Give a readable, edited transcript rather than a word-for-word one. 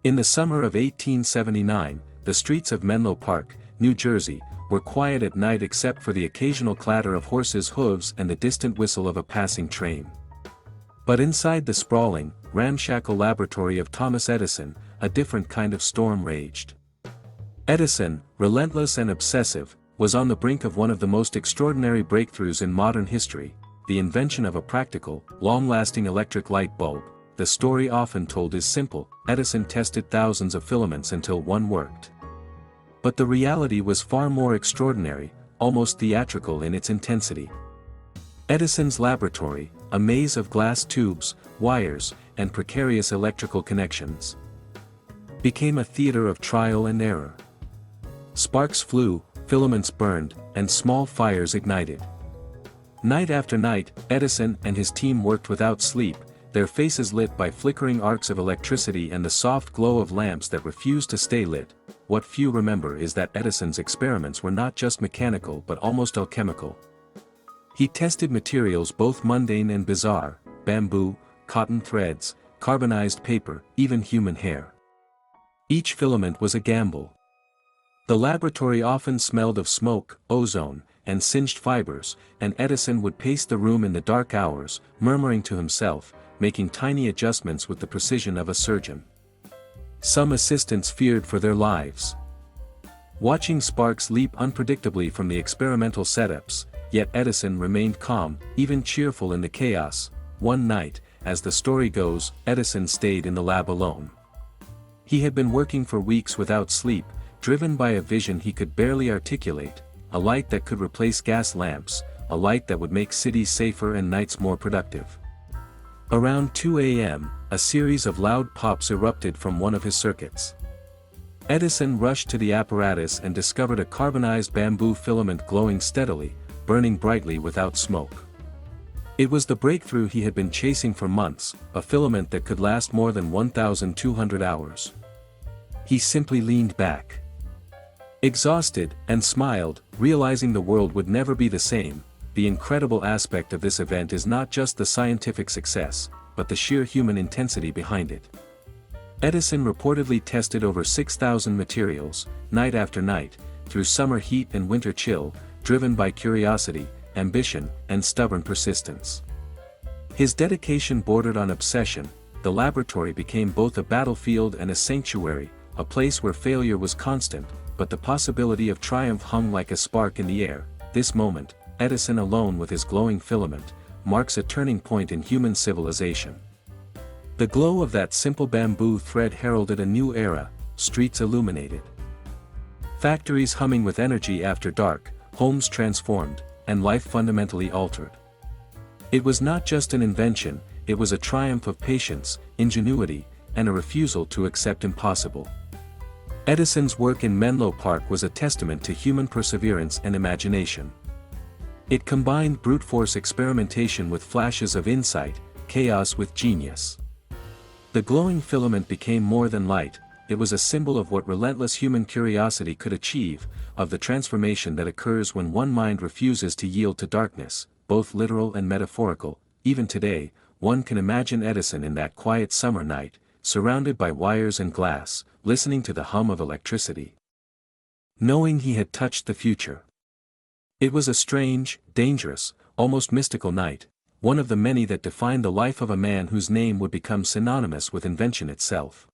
In the summer of 1879, the streets of Menlo Park, New Jersey, were quiet at night except for the occasional clatter of horses' hooves and the distant whistle of a passing train. But inside the sprawling, ramshackle laboratory of Thomas Edison, a different kind of storm raged. Edison, relentless and obsessive, was on the brink of one of the most extraordinary breakthroughs in modern history, the invention of a practical, long-lasting electric light bulb. The story often told is simple: Edison tested thousands of filaments until one worked. But the reality was far more extraordinary, almost theatrical in its intensity. Edison's laboratory, a maze of glass tubes, wires, and precarious electrical connections, became a theater of trial and error. Sparks flew, filaments burned, and small fires ignited. Night after night, Edison and his team worked without sleep, their faces lit by flickering arcs of electricity and the soft glow of lamps that refused to stay lit. What few remember is that Edison's experiments were not just mechanical but almost alchemical. He tested materials both mundane and bizarre: bamboo, cotton threads, carbonized paper, even human hair. Each filament was a gamble. The laboratory often smelled of smoke, ozone, and singed fibers, and Edison would pace the room in the dark hours, murmuring to himself, making tiny adjustments with the precision of a surgeon. Some assistants feared for their lives, watching sparks leap unpredictably from the experimental setups, yet Edison remained calm, even cheerful in the chaos. One night, as the story goes, Edison stayed in the lab alone. He had been working for weeks without sleep, driven by a vision he could barely articulate: a light that could replace gas lamps, a light that would make cities safer and nights more productive. Around 2 a.m., a series of loud pops erupted from one of his circuits. Edison rushed to the apparatus and discovered a carbonized bamboo filament glowing steadily, burning brightly without smoke. It was the breakthrough he had been chasing for months, a filament that could last more than 1,200 hours. He simply leaned back, exhausted, and smiled, realizing the world would never be the same. The incredible aspect of this event is not just the scientific success, but the sheer human intensity behind it. Edison reportedly tested over 6,000 materials, night after night, through summer heat and winter chill, driven by curiosity, ambition, and stubborn persistence. His dedication bordered on obsession. The laboratory became both a battlefield and a sanctuary, a place where failure was constant, but the possibility of triumph hung like a spark in the air. This moment, Edison alone with his glowing filament, marks a turning point in human civilization. The glow of that simple bamboo thread heralded a new era: streets illuminated, factories humming with energy after dark, homes transformed, and life fundamentally altered. It was not just an invention, it was a triumph of patience, ingenuity, and a refusal to accept impossible. Edison's work in Menlo Park was a testament to human perseverance and imagination. It combined brute force experimentation with flashes of insight, chaos with genius. The glowing filament became more than light, it was a symbol of what relentless human curiosity could achieve, of the transformation that occurs when one mind refuses to yield to darkness, both literal and metaphorical. Even today, one can imagine Edison in that quiet summer night, surrounded by wires and glass, listening to the hum of electricity, knowing he had touched the future. It was a strange, dangerous, almost mystical night, one of the many that defined the life of a man whose name would become synonymous with invention itself.